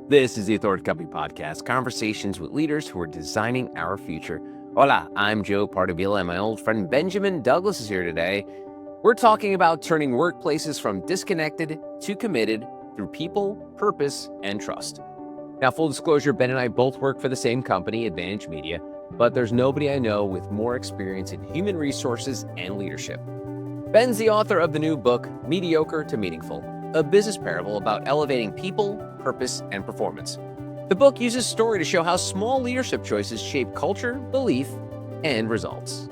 This is the Authority Company Podcast, conversations with leaders who are designing our future. Hola, I'm Joe Pardavila, and my old friend Benjamin Douglas is here today. We're talking about turning workplaces from disconnected to committed through people, purpose, and trust. Now, full disclosure, Ben and I both work for the same company, Advantage Media, but there's nobody I know with more experience in human resources and leadership. Ben's the author of the new book, Mediocre to Meaningful, a business parable about elevating people, purpose, and performance. The book uses story to show how small leadership choices shape culture, belief, and results.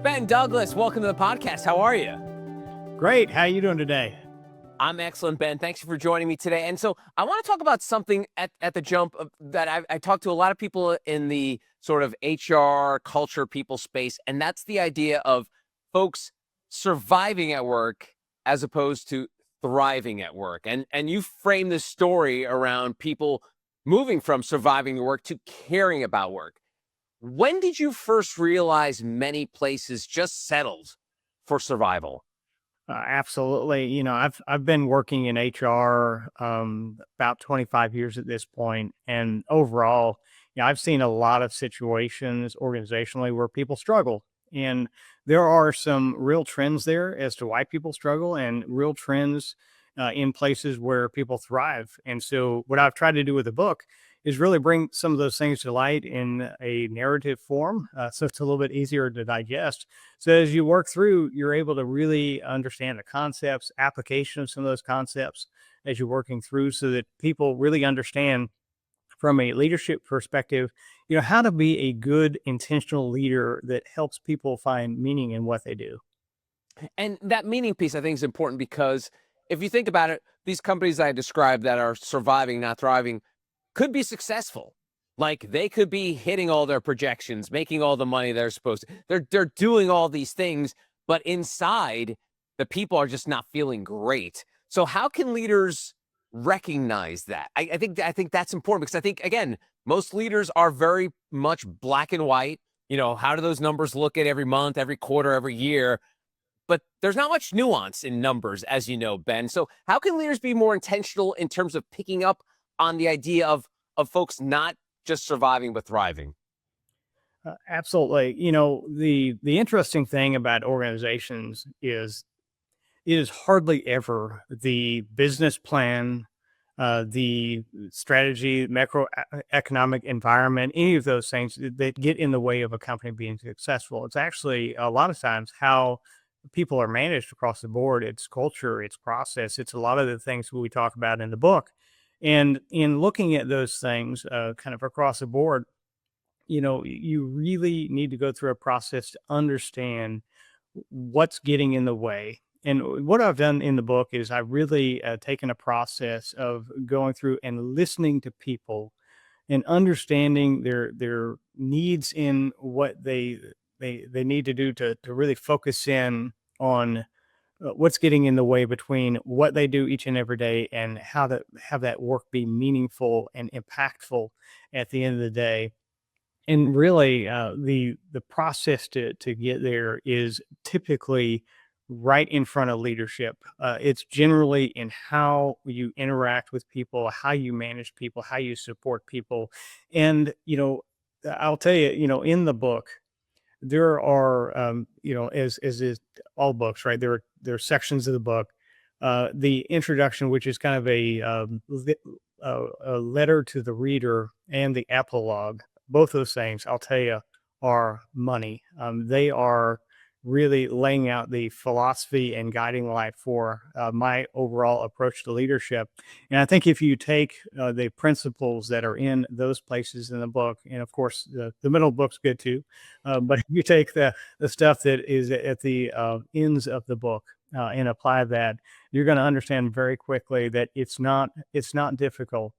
Ben Douglas, welcome to the podcast. How are you? Great. How are you doing today? I'm excellent, Ben. Thanks for joining me today. And so I want to talk about something at the jump that I talked to a lot of people in the sort of HR, culture, people space, and that's the idea of folks surviving at work as opposed to thriving at work. And you frame this story around people moving from surviving the work to caring about work. When did you first realize many places just settled for survival? Absolutely. I've been working in HR about 25 years at this point, and overall, I've seen a lot of situations organizationally where people struggle, and there are some real trends there as to why people struggle, and real trends in places where people thrive. And so, what I've tried to do with the book is really bring some of those things to light in a narrative form, so it's a little bit easier to digest. So as you work through, you're able to really understand the concepts, application of some of those concepts as you're working through, so that people really understand from a leadership perspective, how to be a good intentional leader that helps people find meaning in what they do. And that meaning piece, I think, is important because if you think about it, these companies I described that are surviving, not thriving, could be successful. Like they could be hitting all their projections, making all the money they're supposed to. They're doing all these things, but inside, the people are just not feeling great. So how can leaders recognize that? I think that's important because I think, again, most leaders are very much black and white. How do those numbers look at every month, every quarter, every year? But there's not much nuance in numbers, as you know, Ben. So how can leaders be more intentional in terms of picking up on the idea of folks not just surviving but thriving? Absolutely. The interesting thing about organizations is it is hardly ever the business plan, the strategy, macroeconomic environment, any of those things that get in the way of a company being successful. It's actually a lot of times how people are managed across the board. It's culture, it's process, it's a lot of the things we talk about in the book. And in looking at those things kind of across the board, you really need to go through a process to understand what's getting in the way. And what I've done in the book is I've really taken a process of going through and listening to people and understanding their needs in what they need to do to really focus in on what's getting in the way between what they do each and every day and how to have that work be meaningful and impactful at the end of the day. And really, the process to get there is typically right in front of leadership. It's generally in how you interact with people, how you manage people, how you support people. And I'll tell you, in the book, there are as is all books, right? There are sections of the book. The introduction, which is kind of a letter to the reader, and the epilogue, both those things, I'll tell you, are money. They are really laying out the philosophy and guiding light for my overall approach to leadership. And I think if you take the principles that are in those places in the book, and of course the middle book's good too, but if you take the stuff that is at the ends of the book and apply that, you're going to understand very quickly that it's not difficult.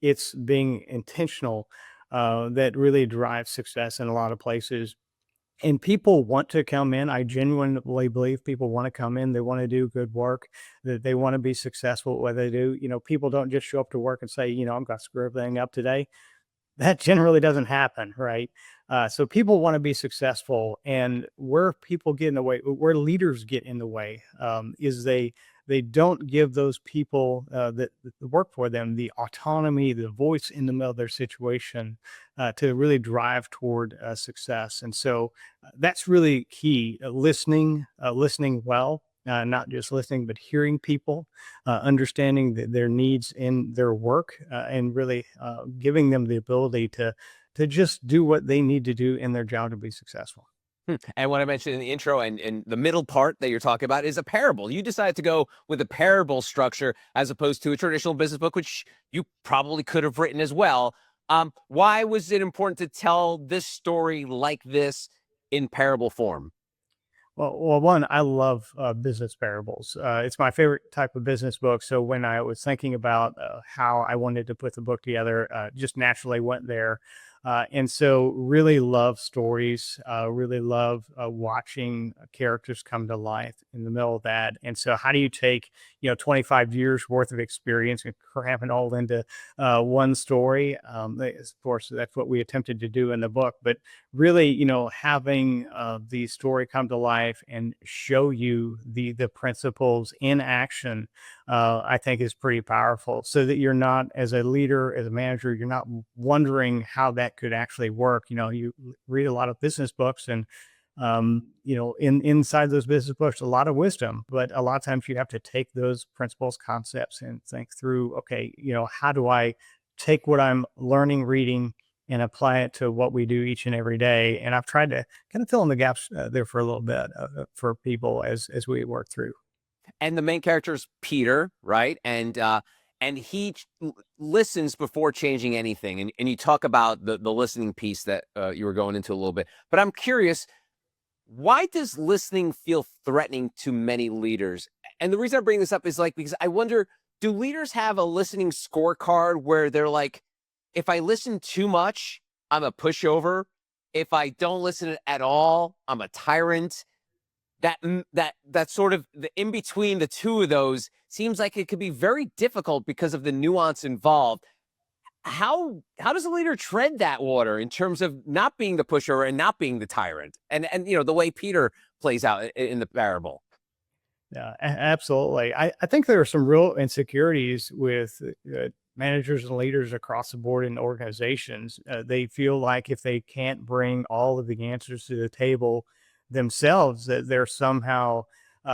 It's being intentional that really drives success in a lot of places. And people want to come in. I genuinely believe people want to come in. They want to do good work, that they want to be successful at what they do. People don't just show up to work and say, I'm going to screw everything up today. That generally doesn't happen, right? So people want to be successful, and where people get in the way, where leaders get in the way, is they they don't give those people that work for them the autonomy, the voice in the middle of their situation to really drive toward success. And so that's really key. Listening well, not just listening, but hearing people, understanding their needs in their work, and really giving them the ability to just do what they need to do in their job to be successful. And what I mentioned in the intro and the middle part that you're talking about is a parable. You decided to go with a parable structure as opposed to a traditional business book, which you probably could have written as well. Why was it important to tell this story like this in parable form? Well, one, I love business parables. It's my favorite type of business book. So when I was thinking about how I wanted to put the book together, just naturally went there. And so really love stories, really love watching characters come to life in the middle of that. And so how do you take, 25 years worth of experience and cram it all into one story? Of course, that's what we attempted to do in the book, but really, having the story come to life and show you the principles in action, I think is pretty powerful. So that you're not, as a leader, as a manager, you're not wondering how that could actually work. You read a lot of business books, and inside those business books, a lot of wisdom, but a lot of times you have to take those principles, concepts, and think through, okay, how do I take what I'm learning, reading, and apply it to what we do each and every day? And I've tried to kind of fill in the gaps there for a little bit for people as we work through. And the main character is Peter, right? And he listens before changing anything. And you talk about the listening piece that you were going into a little bit. But I'm curious, why does listening feel threatening to many leaders? And the reason I bring this up is because I wonder, do leaders have a listening scorecard where they're like, if I listen too much, I'm a pushover. If I don't listen at all, I'm a tyrant. That sort of the in between the two of those seems like it could be very difficult because of the nuance involved. How does a leader tread that water in terms of not being the pushover and not being the tyrant? And the way Peter plays out in the parable. Yeah, absolutely. I think there are some real insecurities with managers and leaders across the board in organizations. They feel like if they can't bring all of the answers to the table themselves, that they're somehow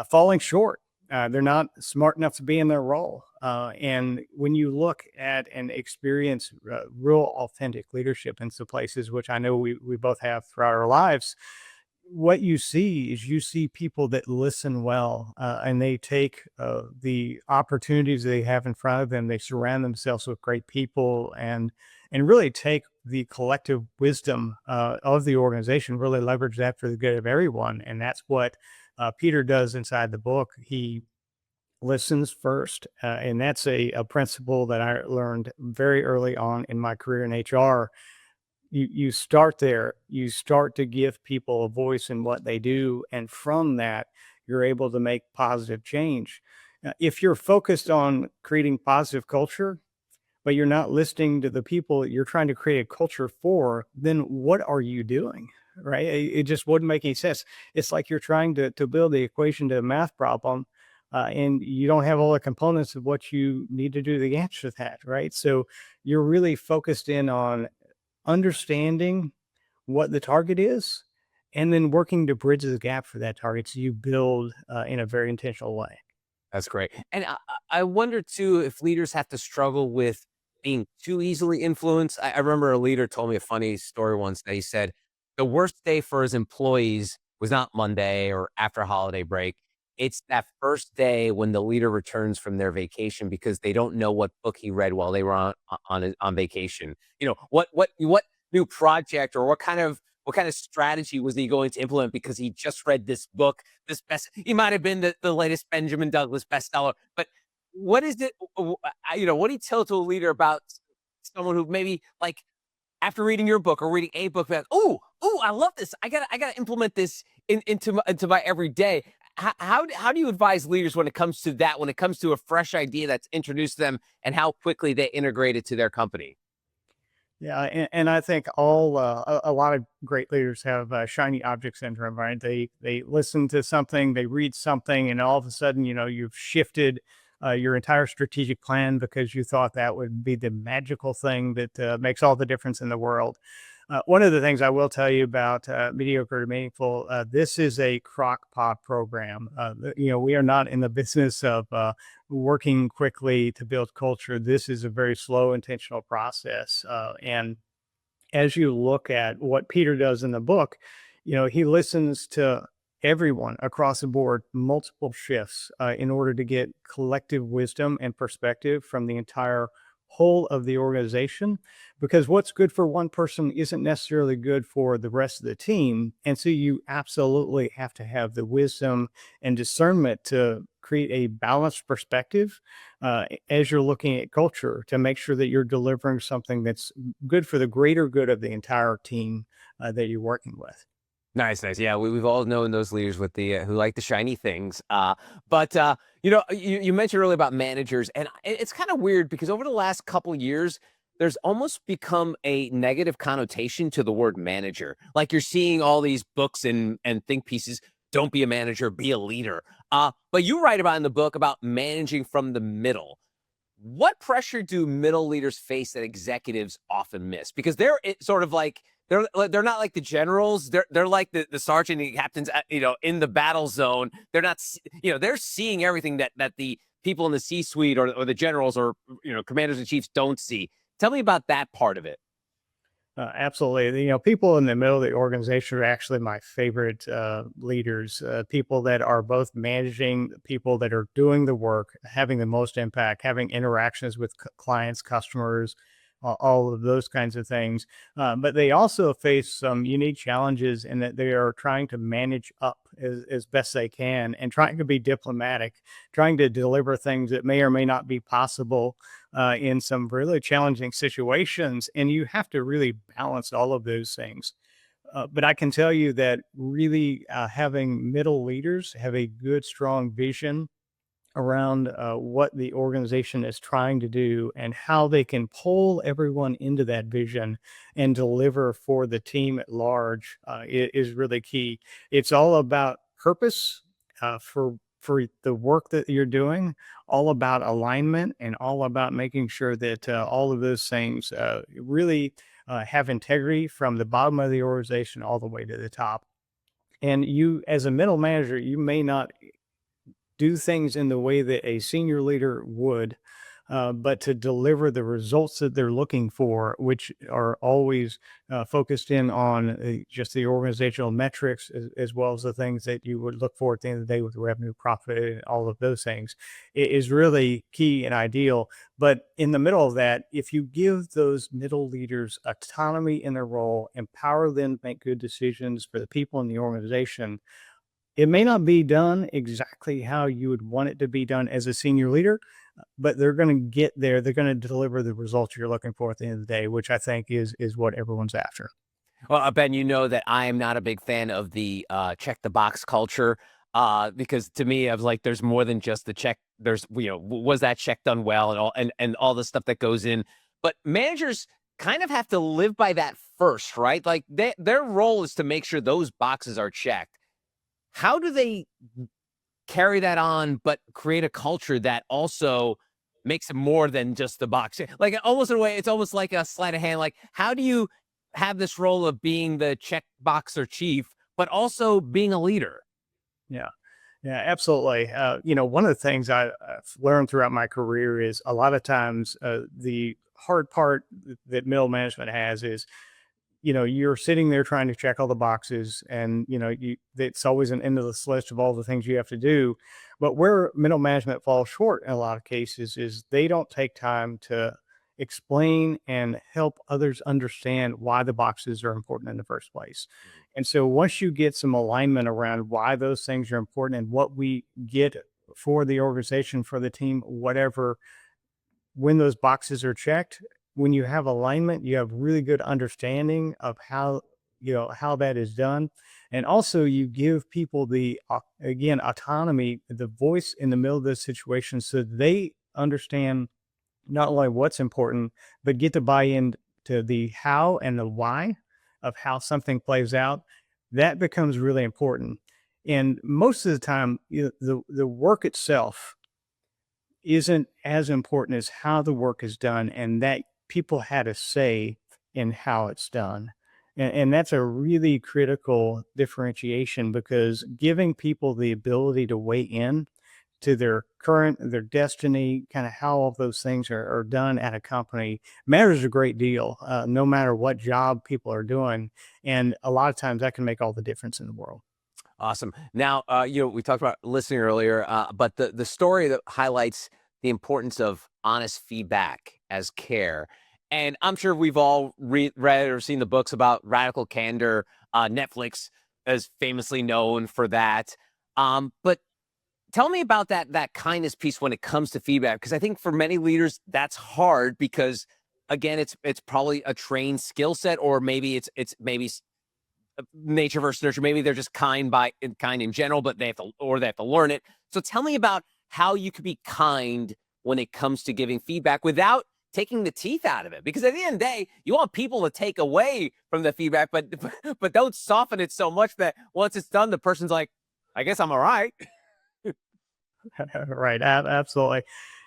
falling short. They're not smart enough to be in their role. And when you look at and experience real authentic leadership in some places, which I know we both have throughout our lives, what you see is you see people that listen well, and they take the opportunities they have in front of them. They surround themselves with great people, and really take the collective wisdom of the organization, really leverage that for the good of everyone. And that's what Peter does inside the book. He listens first, and that's a principle that I learned very early on in my career in HR. You start there. You start to give people a voice in what they do, and from that, you're able to make positive change. If you're focused on creating positive culture, but you're not listening to the people you're trying to create a culture for, then what are you doing? Right? It just wouldn't make any sense. It's like you're trying to build the equation to a math problem, and you don't have all the components of what you need to do the answer to that. Right? So you're really focused in on understanding what the target is, and then working to bridge the gap for that target, so you build in a very intentional way. That's great. And I wonder too if leaders have to struggle with being too easily influenced. I remember a leader told me a funny story once that he said the worst day for his employees was not Monday or after holiday break. It's that first day when the leader returns from their vacation because they don't know what book he read while they were on vacation. What new project or what kind of strategy was he going to implement because he just read this book, he might have been the latest Benjamin Douglas bestseller, but what is it, what do you tell to a leader about someone who maybe like after reading your book or reading a book, like, oh, I love this. I gotta implement this into my everyday. How do you advise leaders when it comes to that, when it comes to a fresh idea that's introduced to them and how quickly they integrate it to their company? Yeah, and I think all a lot of great leaders have shiny object syndrome, right? They listen to something, they read something, and all of a sudden, you've shifted your entire strategic plan because you thought that would be the magical thing that makes all the difference in the world. One of the things I will tell you about Mediocre to Meaningful, this is a crock pot program. We are not in the business of working quickly to build culture. This is a very slow, intentional process. And as you look at what Peter does in the book, he listens to everyone across the board, multiple shifts, in order to get collective wisdom and perspective from the entire whole of the organization. Because what's good for one person isn't necessarily good for the rest of the team. And so you absolutely have to have the wisdom and discernment to create a balanced perspective as you're looking at culture to make sure that you're delivering something that's good for the greater good of the entire team that you're working with. Nice, nice. Yeah, we've all known those leaders with the who like the shiny things. But you mentioned earlier about managers, and it's kind of weird because over the last couple years, there's almost become a negative connotation to the word manager. Like you're seeing all these books and think pieces. Don't be a manager, be a leader. But you write about in the book about managing from the middle. What pressure do middle leaders face that executives often miss? Because sort of like they're not like the generals. They're like the sergeant and the captains, in the battle zone. They're not, they're seeing everything that the people in the C-suite or the generals or commanders and chiefs don't see. Tell me about that part of it. Absolutely. People in the middle of the organization are actually my favorite leaders, people that are both managing, people that are doing the work, having the most impact, having interactions with clients, customers, all of those kinds of things. But they also face some unique challenges in that they are trying to manage up as best they can and trying to be diplomatic, trying to deliver things that may or may not be possible in some really challenging situations. And you have to really balance all of those things. But I can tell you that really having middle leaders have a good, strong vision around what the organization is trying to do and how they can pull everyone into that vision and deliver for the team at large is really key. It's all about purpose for the work that you're doing, all about alignment, and all about making sure that all of those things really have integrity from the bottom of the organization all the way to the top. And you, as a middle manager, you may not do things in the way that a senior leader would, but to deliver the results that they're looking for, which are always focused in on just the organizational metrics, as well as the things that you would look for at the end of the day with revenue, profit, and all of those things, is really key and ideal. But in the middle of that, if you give those middle leaders autonomy in their role, empower them to make good decisions for the people in the organization, it may not be done exactly how you would want it to be done as a senior leader, but they're going to get there. They're going to deliver the results you're looking for at the end of the day, which I think is what everyone's after. Well, Ben, you know that I am not a big fan of the check the box culture because to me, I was like, there's more than just the check. There's, was that check done well and all the stuff that goes in. But managers kind of have to live by that first, right? Like their role is to make sure those boxes are checked. How do they carry that on, but create a culture that also makes it more than just the box? Like almost in a way, it's almost like a sleight of hand. Like, how do you have this role of being the check boxer chief, but also being a leader? Yeah. Yeah, absolutely. One of the things I've learned throughout my career is a lot of times the hard part that middle management has is you're sitting there trying to check all the boxes and, it's always an endless list of all the things you have to do. But where middle management falls short in a lot of cases is they don't take time to explain and help others understand why the boxes are important in the first place. And so once you get some alignment around why those things are important and what we get for the organization, for the team, whatever, when those boxes are checked, when you have alignment, you have really good understanding of how that is done. And also you give people the, again, autonomy, the voice in the middle of this situation so they understand not only what's important, but get to buy in to the how and the why of how something plays out, that becomes really important. And most of the time, the work itself isn't as important as how the work is done and that people had a say in how it's done. And that's a really critical differentiation because giving people the ability to weigh in to their destiny, kind of how all those things are done at a company matters a great deal, no matter what job people are doing. And a lot of times that can make all the difference in the world. Awesome. Now, we talked about listening earlier, but the story that highlights the importance of honest feedback as care. And I'm sure we've all read or seen the books about radical candor. Netflix is famously known for that. But tell me about that kindness piece when it comes to feedback, because I think for many leaders that's hard because again, it's probably a trained skill set, or maybe it's maybe nature versus nurture. Maybe they're just kind in general, but they have to learn it. So tell me about how you could be kind when it comes to giving feedback without taking the teeth out of it. Because at the end of the day, you want people to take away from the feedback, but don't soften it so much that once it's done, the person's like, I guess I'm all right. Right. Absolutely.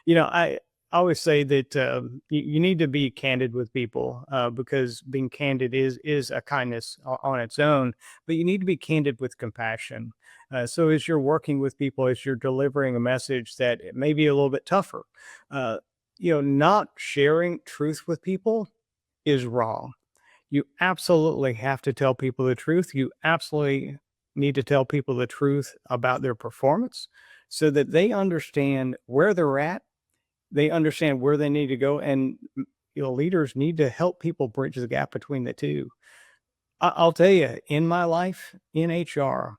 I always say that you need to be candid with people because being candid is a kindness on its own, but you need to be candid with compassion. So as you're working with people, as you're delivering a message that it may be a little bit tougher, uh, not sharing truth with people is wrong. You absolutely have to tell people the truth. You absolutely need to tell people the truth about their performance so that they understand where they're at, they understand where they need to go, and leaders need to help people bridge the gap between the two. I'll tell you, in my life in HR,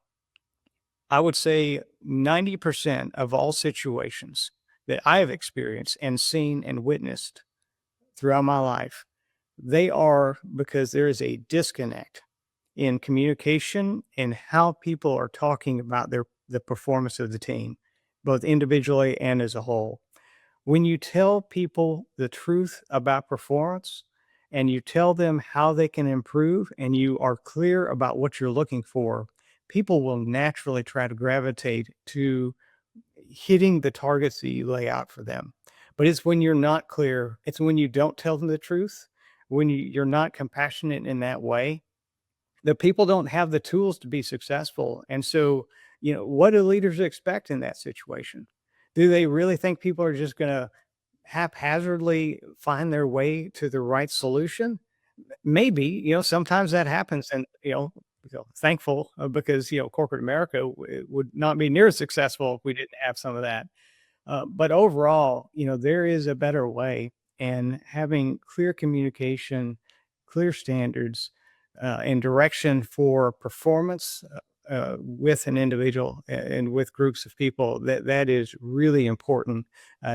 I would say 90% of all situations that I have experienced and seen and witnessed throughout my life, they are because there is a disconnect in communication and how people are talking about the performance of the team, both individually and as a whole. When you tell people the truth about performance and you tell them how they can improve and you are clear about what you're looking for, people will naturally try to gravitate to hitting the targets that you lay out for them. But it's when you're not clear, it's when you don't tell them the truth, when you're not compassionate in that way, the people don't have the tools to be successful. And so, what do leaders expect in that situation? Do they really think people are just going to haphazardly find their way to the right solution? Maybe, sometimes that happens. And, thankful because, corporate America would not be near as successful if we didn't have some of that. But overall, there is a better way, and having clear communication, clear standards, and direction for performance with an individual and with groups of people, that is really important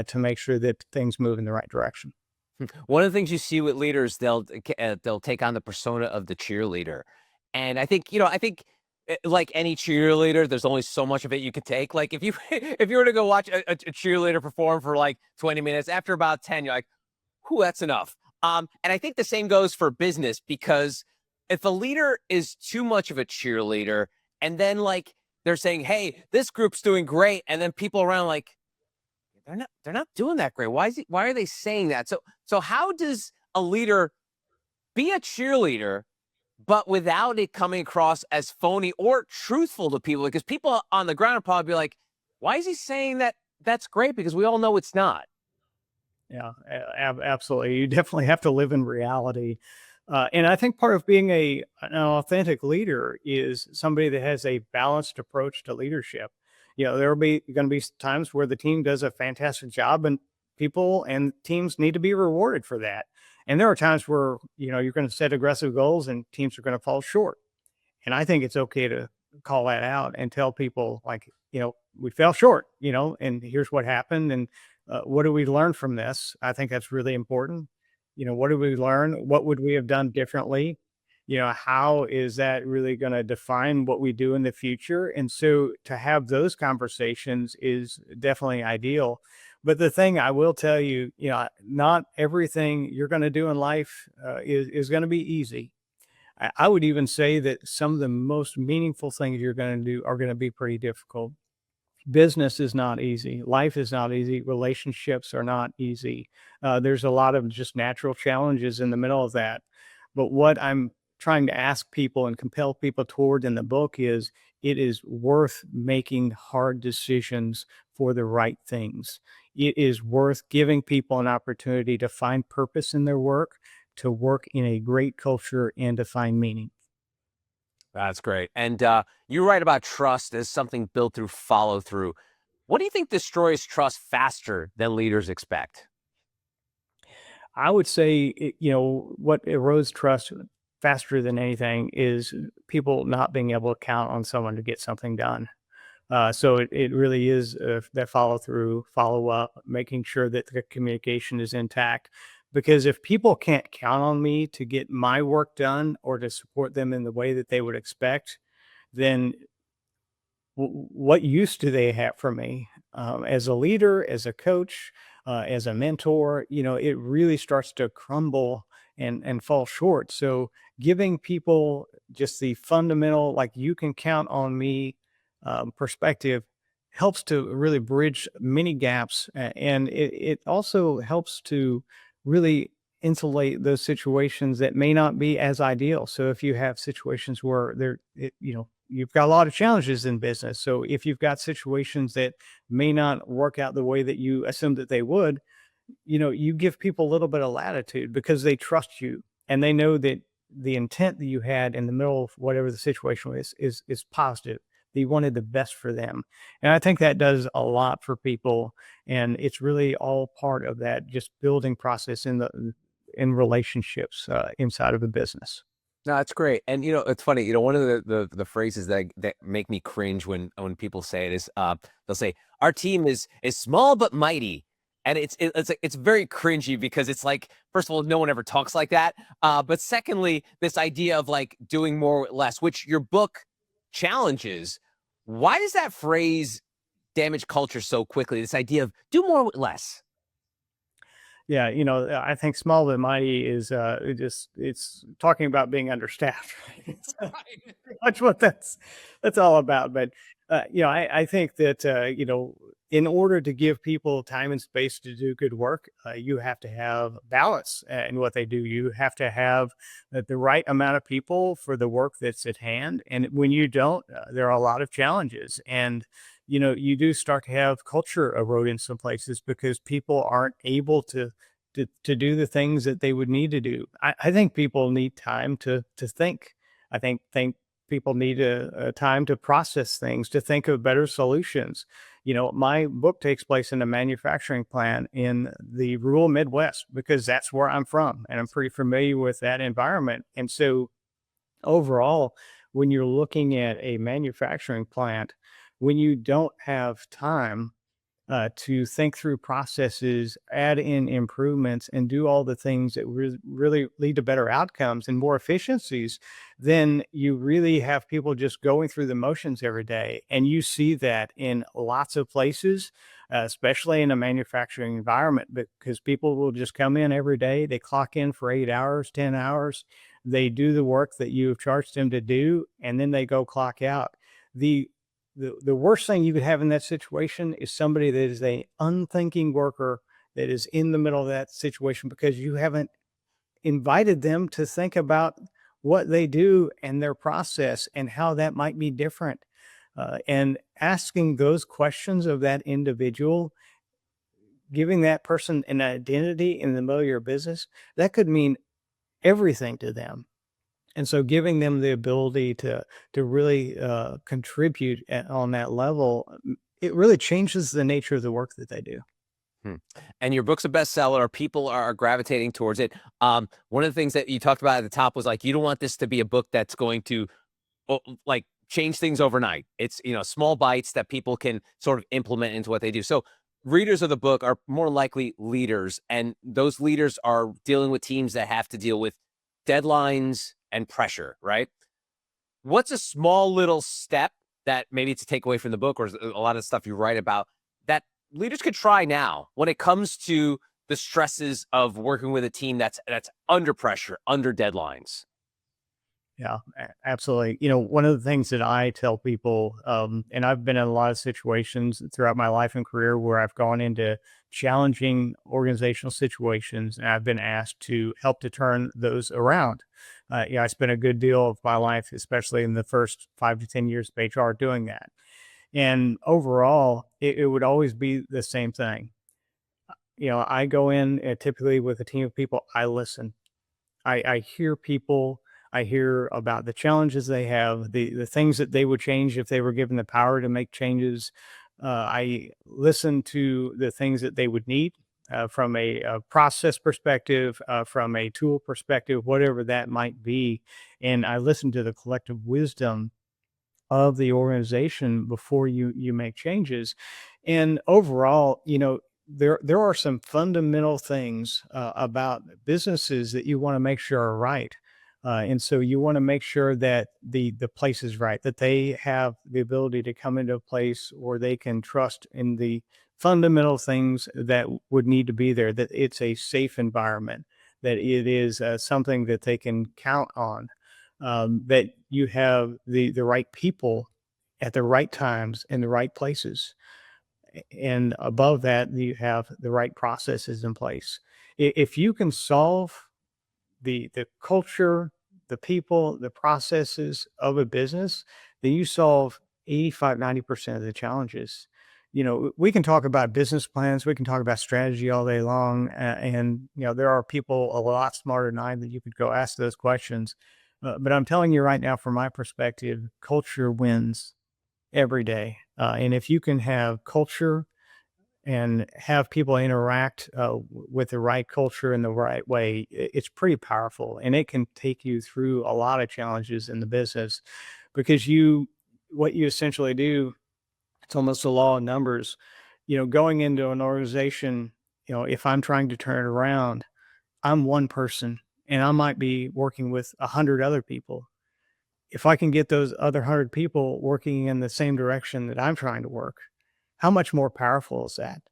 to make sure that things move in the right direction. One of the things you see with leaders, they'll take on the persona of the cheerleader, and I think like any cheerleader, there's only so much of it you can take. Like if you if you were to go watch a cheerleader perform for like 20 minutes, after about 10, you're like, whew, that's enough. And I think the same goes for business, because if a leader is too much of a cheerleader, and then like they're saying, hey, this group's doing great, and then people around like, they're not doing that great. Why are they saying that? So how does a leader be a cheerleader, but without it coming across as phony or truthful to people? Because people on the ground are probably be like, why is he saying that that's great? Because we all know it's not. Yeah, absolutely. You definitely have to live in reality. And I think part of being an authentic leader is somebody that has a balanced approach to leadership. There will be going to be times where the team does a fantastic job and people and teams need to be rewarded for that. And there are times where, you're going to set aggressive goals and teams are going to fall short. And I think it's okay to call that out and tell people like, we fell short, and here's what happened. And what do we learn from this? I think that's really important. What did we learn? What would we have done differently? how is that really going to define what we do in the future? And so to have those conversations is definitely ideal. But the thing I will tell you, not everything you're going to do in life is going to be easy. I would even say that some of the most meaningful things you're going to do are going to be pretty difficult. Business is not easy. Life is not easy. Relationships are not easy. There's a lot of just natural challenges in the middle of that. But what I'm trying to ask people and compel people toward in the book is it is worth making hard decisions for the right things. It is worth giving people an opportunity to find purpose in their work, to work in a great culture, and to find meaning. That's great. And you write about trust as something built through follow through. What do you think destroys trust faster than leaders expect? I would say, what erodes trust faster than anything is people not being able to count on someone to get something done. So it really is that follow through, follow up, making sure that the communication is intact. Because if people can't count on me to get my work done or to support them in the way that they would expect, then what use do they have for me as a leader, as a coach, as a mentor? It really starts to crumble and fall short. So giving people just the fundamental, like you can count on me perspective helps to really bridge many gaps, and it also helps to really insulate those situations that may not be as ideal. So if you have situations where you've got a lot of challenges in business. So if you've got situations that may not work out the way that you assume that they would, you give people a little bit of latitude because they trust you and they know that the intent that you had in the middle of whatever the situation is positive. That you wanted the best for them. And I think that does a lot for people. And it's really all part of that just building process in relationships inside of a business. No, that's great. And it's funny. One of the phrases that make me cringe when people say it is they'll say our team is small but mighty, and it's very cringy because it's like, first of all, no one ever talks like that. But secondly, this idea of like doing more with less, which your book challenges. Why does that phrase damage culture so quickly? This idea of do more with less. Yeah, I think small but mighty is it's talking about being understaffed. It's Right. pretty much what that's all about. But I think that in order to give people time and space to do good work, you have to have balance in what they do. You have to have the right amount of people for the work that's at hand. And when you don't, there are a lot of challenges. And you do start to have culture erode in some places because people aren't able to do the things that they would need to do. I think people need time to think. I think people need a time to process things, to think of better solutions. My book takes place in a manufacturing plant in the rural Midwest because that's where I'm from, and I'm pretty familiar with that environment. And so overall, when you're looking at a manufacturing plant, when you don't have time to think through processes, add in improvements, and do all the things that really lead to better outcomes and more efficiencies, then you really have people just going through the motions every day. And you see that in lots of places, especially in a manufacturing environment, because people will just come in every day, they clock in for 8 hours, 10 hours, they do the work that you have charged them to do, and then they go clock out. The worst thing you could have in that situation is somebody that is a unthinking worker that is in the middle of that situation because you haven't invited them to think about what they do and their process and how that might be different. And asking those questions of that individual, giving that person an identity in the middle of your business, that could mean everything to them. And so giving them the ability to really contribute on that level, it really changes the nature of the work that they do. Hmm. And your book's a bestseller. People are gravitating towards it. One of the things that you talked about at the top was like, you don't want this to be a book that's going to like change things overnight. It's, small bites that people can sort of implement into what they do. So readers of the book are more likely leaders, and those leaders are dealing with teams that have to deal with deadlines, and pressure, right? What's a small little step that maybe it's a takeaway from the book or a lot of stuff you write about that leaders could try now when it comes to the stresses of working with a team that's under pressure, under deadlines? Yeah, absolutely. One of the things that I tell people, and I've been in a lot of situations throughout my life and career where I've gone into challenging organizational situations and I've been asked to help to turn those around. I spent a good deal of my life, especially in the first 5 to 10 years of HR, doing that. And overall, it would always be the same thing. I go in typically with a team of people, I listen. I hear people. I hear about the challenges they have, the things that they would change if they were given the power to make changes. I listen to the things that they would need from a process perspective, from a tool perspective, whatever that might be. And I listen to the collective wisdom of the organization before you make changes. And overall, there are some fundamental things about businesses that you want to make sure are right. And so you want to make sure that the place is right, that they have the ability to come into a place where they can trust in the fundamental things that would need to be there, that it's a safe environment, that it is something that they can count on, that you have the right people at the right times in the right places, and above that you have the right processes in place. If you can solve the culture, the people, the processes of a business, then you solve 85-90% of the challenges. We can talk about business plans, we can talk about strategy all day long, and there are people a lot smarter than I that you could go ask those questions. But I'm telling you right now, from my perspective, culture wins every day. And if you can have culture and have people interact with the right culture in the right way, it's pretty powerful, and it can take you through a lot of challenges in the business, because what you essentially do, it's almost a law of numbers. Going into an organization, if I'm trying to turn it around, I'm one person and I might be working with 100 other people. If I can get those other 100 people working in the same direction that I'm trying to work, how much more powerful is that?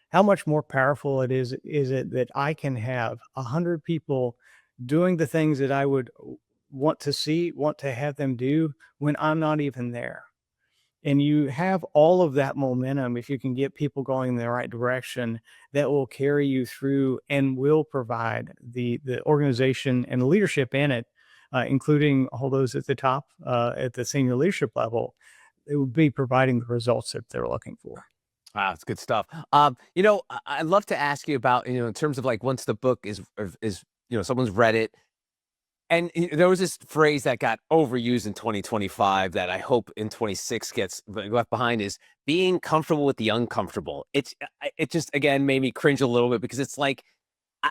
How much more powerful is it that I can have 100 people doing the things that I would want to have them do when I'm not even there? And you have all of that momentum if you can get people going in the right direction, that will carry you through and will provide the organization and the leadership in it, including all those at the top, at the senior leadership level. It would be providing the results that they're looking for. Wow, it's good stuff. I'd love to ask you about, in terms of like once the book is someone's read it, and there was this phrase that got overused in 2025 that I hope in 26 gets left behind, is being comfortable with the uncomfortable. It just again made me cringe a little bit, because it's like,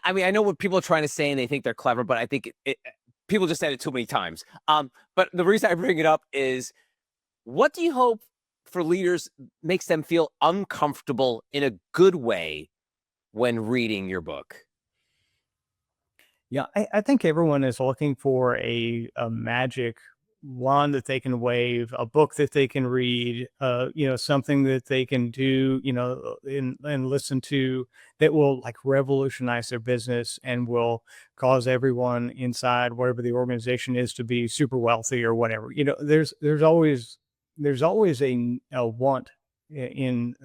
I mean, I know what people are trying to say and they think they're clever, but I think people just said it too many times. But the reason I bring it up is, what do you hope for leaders makes them feel uncomfortable in a good way when reading your book? Yeah, I think everyone is looking for a magic wand that they can wave, a book that they can read, something that they can do, and listen to, that will like revolutionize their business and will cause everyone inside whatever the organization is to be super wealthy or whatever. There's always a want in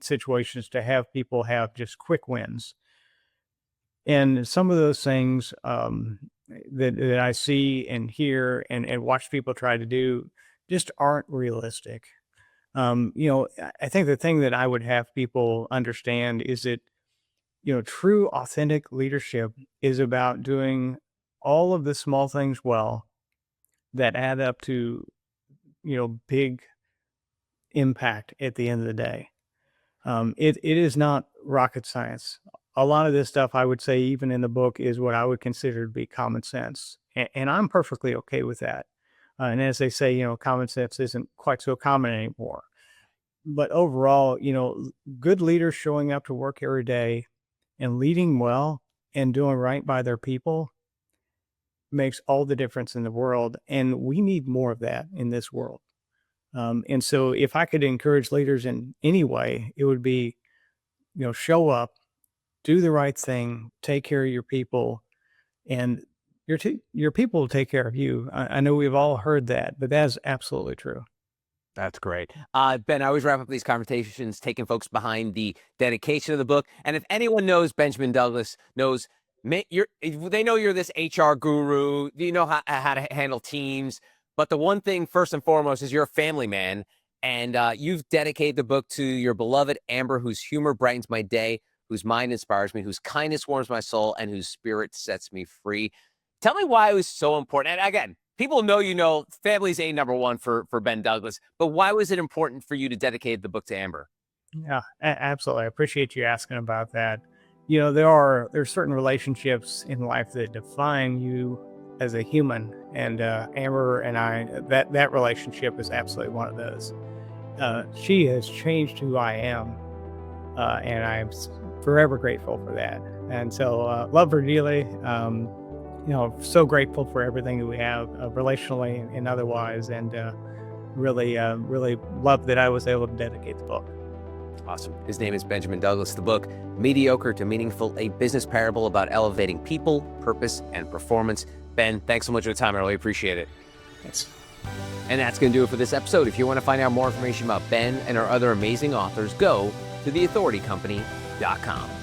situations to have people have just quick wins. And some of those things that I see and hear and watch people try to do just aren't realistic. I think the thing that I would have people understand is that, true, authentic leadership is about doing all of the small things well that add up to, big impact at the end of the day. It is not rocket science. A lot of this stuff, I would say, even in the book, is what I would consider to be common sense, and I'm perfectly okay with that. And as they say, common sense isn't quite so common anymore. But overall, good leaders showing up to work every day and leading well and doing right by their people, makes all the difference in the world. And we need more of that in this world. And so if I could encourage leaders in any way, it would be, show up, do the right thing, take care of your people, and your people will take care of you. I know we've all heard that, but that is absolutely true. That's great. Ben, I always wrap up these conversations taking folks behind the dedication of the book. And if anyone knows Benjamin Douglas, knows they know you're this HR guru, you know how to handle teams. But the one thing, first and foremost, is you're a family man. And you've dedicated the book to your beloved Amber, whose humor brightens my day, whose mind inspires me, whose kindness warms my soul, and whose spirit sets me free. Tell me why it was so important. And again, people know, family's number one for Ben Douglas, but why was it important for you to dedicate the book to Amber? Yeah, absolutely. I appreciate you asking about that. There's certain relationships in life that define you as a human, and Amber and I, that relationship is absolutely one of those. She has changed who I am, and I'm forever grateful for that. And so, love her dearly. So grateful for everything that we have, relationally and otherwise, and really love that I was able to dedicate the book. Awesome. His name is Benjamin Douglas. The book, Mediocre to Meaningful, a business parable about elevating people, purpose, and performance. Ben, thanks so much for the time. I really appreciate it. Thanks. And that's going to do it for this episode. If you want to find out more information about Ben and our other amazing authors, go to theauthoritycompany.com.